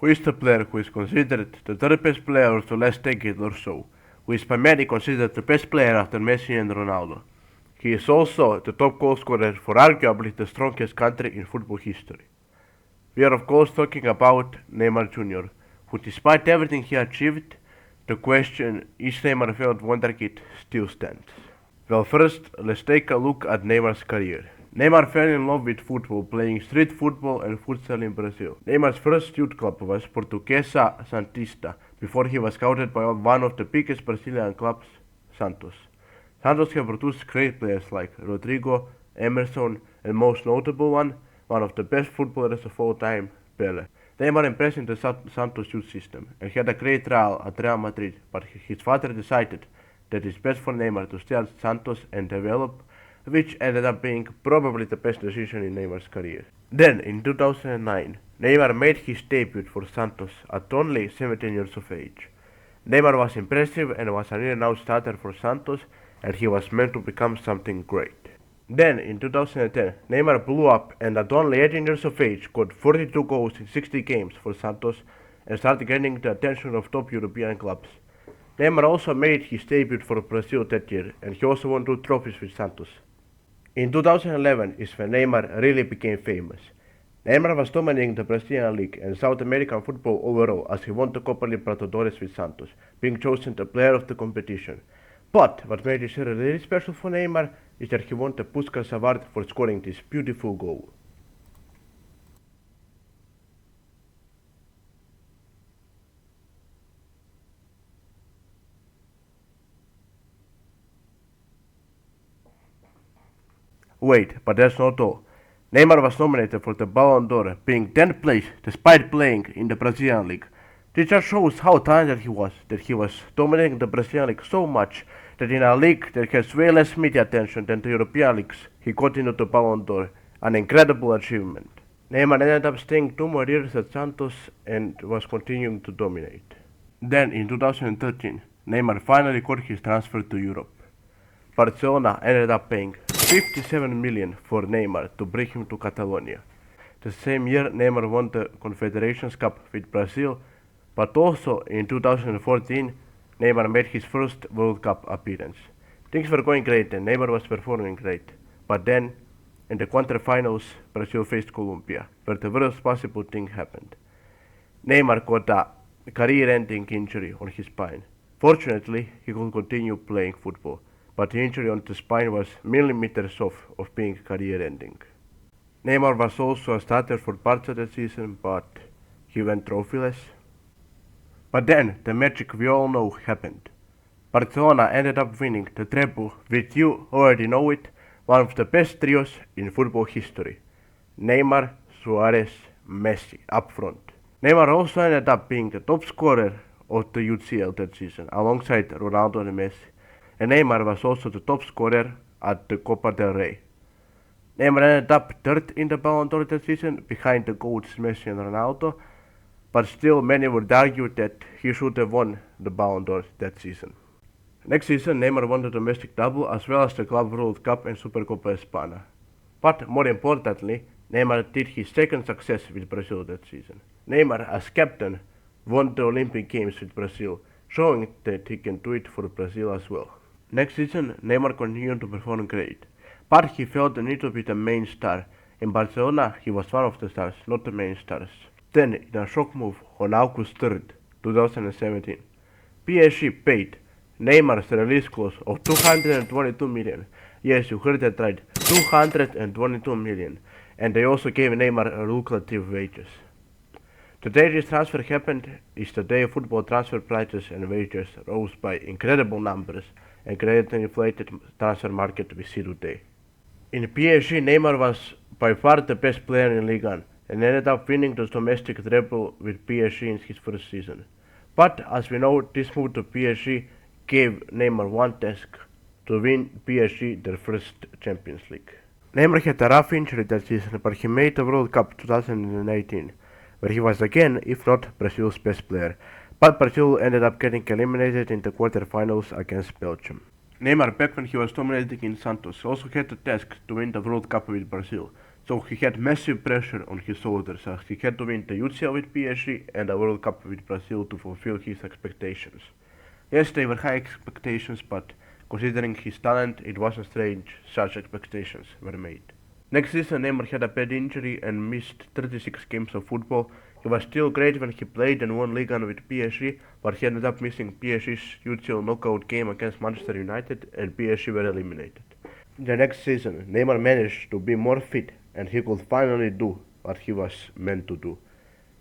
Who is the player who is considered the third best player of the last decade or so? Who is by many considered the best player after Messi and Ronaldo? He is also the top goal scorer for arguably the strongest country in football history. We are of course talking about Neymar Jr., who despite everything he achieved, the question is Neymar a failed wonderkid still stands. Well, first let's take a look at Neymar's career. Neymar fell in love with football, playing street football and futsal in Brazil. Neymar's first youth club was Portuguesa Santista, before he was scouted by one of the biggest Brazilian clubs, Santos. Santos have produced great players like Rodrigo, Emerson, and most notable one of the best footballers of all time, Pele. Neymar impressed in the Santos youth system and had a great trial at Real Madrid, but his father decided that it's best for Neymar to stay at Santos and develop, which ended up being probably the best decision in Neymar's career. Then, in 2009, Neymar made his debut for Santos at only 17 years of age. Neymar was impressive and was an in-and-out starter for Santos, and he was meant to become something great. Then, in 2010, Neymar blew up and at only 18 years of age scored 42 goals in 60 games for Santos and started getting the attention of top European clubs. Neymar also made his debut for Brazil that year, and he also won 2 trophies with Santos. In 2011 is when Neymar really became famous. Neymar was dominating the Brazilian league and South American football overall as he won the Copa Libertadores with Santos, being chosen the player of the competition. But what made this year really special for Neymar is that he won the Puskas Award for scoring this beautiful goal. Wait, but that's not all. Neymar was nominated for the Ballon d'Or, being 10th place despite playing in the Brazilian league. This just shows how talented he was, that he was dominating the Brazilian league so much that in a league that has way less media attention than the European leagues, he got into the Ballon d'Or, an incredible achievement. Neymar ended up staying 2 more years at Santos and was continuing to dominate. Then in 2013, Neymar finally got his transfer to Europe. Barcelona ended up paying 57 million for Neymar to bring him to Catalonia. The same year Neymar won the Confederations Cup with Brazil, but also in 2014 Neymar made his first World Cup appearance. Things were going great and Neymar was performing great, but then in the quarterfinals Brazil faced Colombia, where the worst possible thing happened. Neymar got a career-ending injury on his spine. Fortunately, he could continue playing football, but the injury on the spine was millimeters off of being career-ending. Neymar was also a starter for parts of the season, but he went trophyless. But then the magic we all know happened. Barcelona ended up winning the treble with, you already know it, one of the best trios in football history. Neymar, Suarez, Messi up front. Neymar also ended up being the top scorer of the UCL that season, alongside Ronaldo and Messi. And Neymar was also the top scorer at the Copa del Rey. Neymar ended up third in the Ballon d'Or that season, behind the goats Messi and Ronaldo, but still many would argue that he should have won the Ballon d'Or that season. Next season Neymar won the domestic double as well as the Club World Cup and Supercopa España. But more importantly, Neymar did his second success with Brazil that season. Neymar, as captain, won the Olympic Games with Brazil, showing that he can do it for Brazil as well. Next season, Neymar continued to perform great, but he felt the need to be the main star. In Barcelona, he was one of the stars, not the main stars. Then, in a shock move on August 3rd, 2017, PSG paid Neymar's release clause of 222 million. Yes, you heard that right, 222 million. And they also gave Neymar lucrative wages. The day this transfer happened is the day football transfer prices and wages rose by incredible numbers and created an inflated transfer market we see today. In PSG, Neymar was by far the best player in Ligue 1 and ended up winning the domestic treble with PSG in his first season. But as we know, this move to PSG gave Neymar one task: to win PSG their first Champions League. Neymar had a rough injury that season, but he made the World Cup 2018, where he was again, if not Brazil's best player, but Brazil ended up getting eliminated in the quarterfinals against Belgium. Neymar, back when he was dominating in Santos, also had the task to win the World Cup with Brazil, So he had massive pressure on his shoulders as he had to win the UCL with PSG and the World Cup with Brazil to fulfill his expectations. Yes, they were high expectations, but considering his talent, it wasn't strange such expectations were made. Next season, Neymar had a bad injury and missed 36 games of football. He was still great when he played and won Ligue 1 with PSG, but he ended up missing PSG's UCL knockout game against Manchester United and PSG were eliminated. The next season, Neymar managed to be more fit and he could finally do what he was meant to do.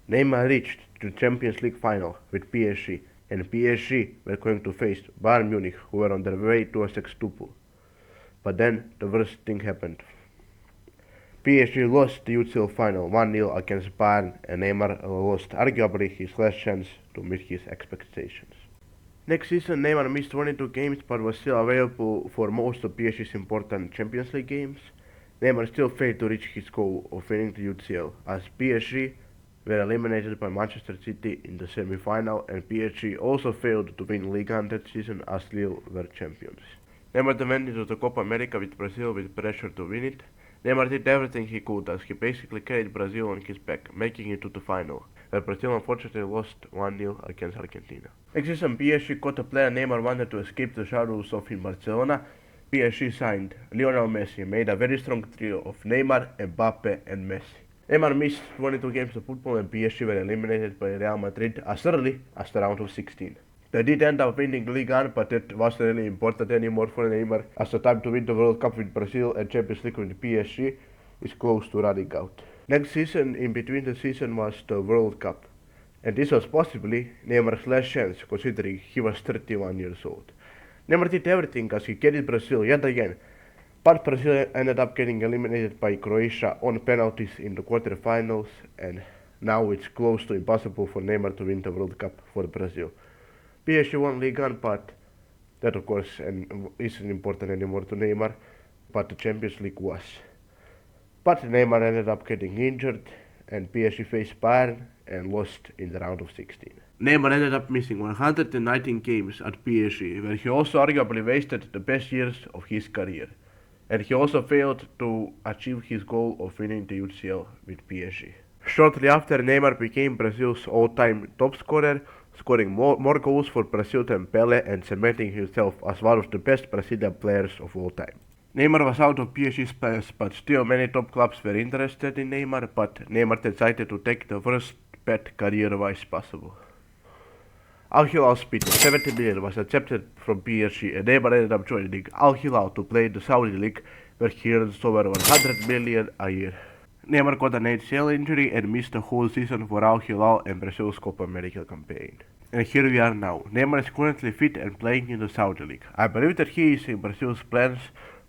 Neymar reached the Champions League final with PSG, and PSG were going to face Bayern Munich, who were on their way to a sextuple. But then the worst thing happened. PSG lost the UCL final 1-0 against Bayern, and Neymar lost arguably his last chance to meet his expectations. Next season, Neymar missed 22 games but was still available for most of PSG's important Champions League games. Neymar still failed to reach his goal of winning the UCL, as PSG were eliminated by Manchester City in the semi-final, and PSG also failed to win Ligue 1 that season as Lille were champions. Neymar then went into the Copa America with Brazil with pressure to win it. Neymar did everything he could as he basically carried Brazil on his back, making it to the final, where Brazil unfortunately lost 1-0 against Argentina. Next season, PSG got a player Neymar wanted to escape the shadows of in Barcelona. PSG signed Lionel Messi and made a very strong trio of Neymar, Mbappe and Messi. Neymar missed 22 games of football and PSG were eliminated by Real Madrid as early as the round of 16. They did end up winning Ligue 1, but it wasn't really important anymore for Neymar, as the time to win the World Cup with Brazil and Champions League with PSG is close to running out. Next season, in between the season, was the World Cup, and this was possibly Neymar's last chance, considering he was 31 years old. Neymar did everything as he carried Brazil yet again, but Brazil ended up getting eliminated by Croatia on penalties in the quarterfinals, and now it's close to impossible for Neymar to win the World Cup for Brazil. PSG won Ligue 1, but that of course isn't important anymore to Neymar, but the Champions League was. But Neymar ended up getting injured, and PSG faced Bayern and lost in the round of 16. Neymar ended up missing 119 games at PSG, where he also arguably wasted the best years of his career. And he also failed to achieve his goal of winning the UCL with PSG. Shortly after, Neymar became Brazil's all-time top scorer, scoring more goals for Brazil than Pelé and cementing himself as one of the best Brazilian players of all time. Neymar was out of PSG's plans, but still many top clubs were interested in Neymar, but Neymar decided to take the worst bet career-wise possible. Al Hilal's bid of 70 million was accepted from PSG, and Neymar ended up joining Al Hilal to play in the Saudi League, where he earns over 100 million a year. Neymar got an ACL injury and missed the whole season for Al Hilal and Brazil's Copa America campaign. And here we are now. Neymar is currently fit and playing in the Saudi League. I believe that he is in Brazil's plans,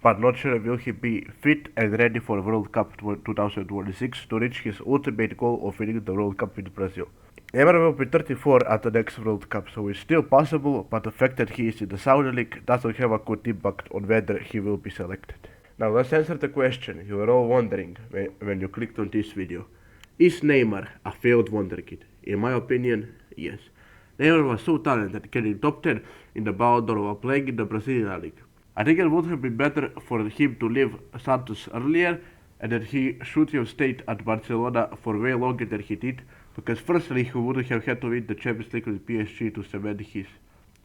but not sure will he be fit and ready for World Cup 2026 to reach his ultimate goal of winning the World Cup with Brazil. Neymar will be 34 at the next World Cup, so it's still possible, but the fact that he is in the Saudi League doesn't have a good impact on whether he will be selected. Now let's answer the question you were all wondering when you clicked on this video. Is Neymar a failed wonderkid? In my opinion, yes. Neymar was so talented, getting top 10 in the Ballon d'Or while playing in the Brazilian League. I think it would have been better for him to leave Santos earlier, and that he should have stayed at Barcelona for way longer than he did, because firstly he would have had to win the Champions League with PSG to cement his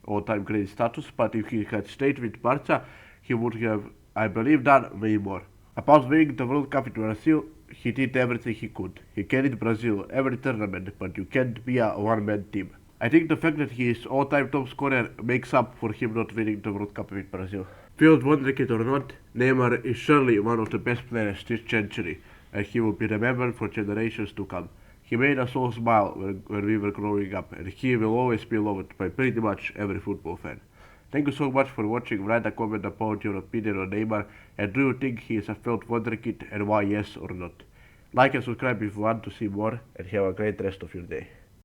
all-time great status, but if he had stayed with Barca, he would have, I believe, done way more. About winning the World Cup with Brazil, he did everything he could. He carried Brazil every tournament, but you can't be a one-man team. I think the fact that he is all-time top scorer makes up for him not winning the World Cup with Brazil. Failed wonderkid or not, Neymar is surely one of the best players this century, and he will be remembered for generations to come. He made us all smile when we were growing up, and he will always be loved by pretty much every football fan. Thank you so much for watching. Write a comment about your opinion on Neymar, and do you think he is a failed wonderkid, and why yes or not. Like and subscribe if you want to see more, and have a great rest of your day.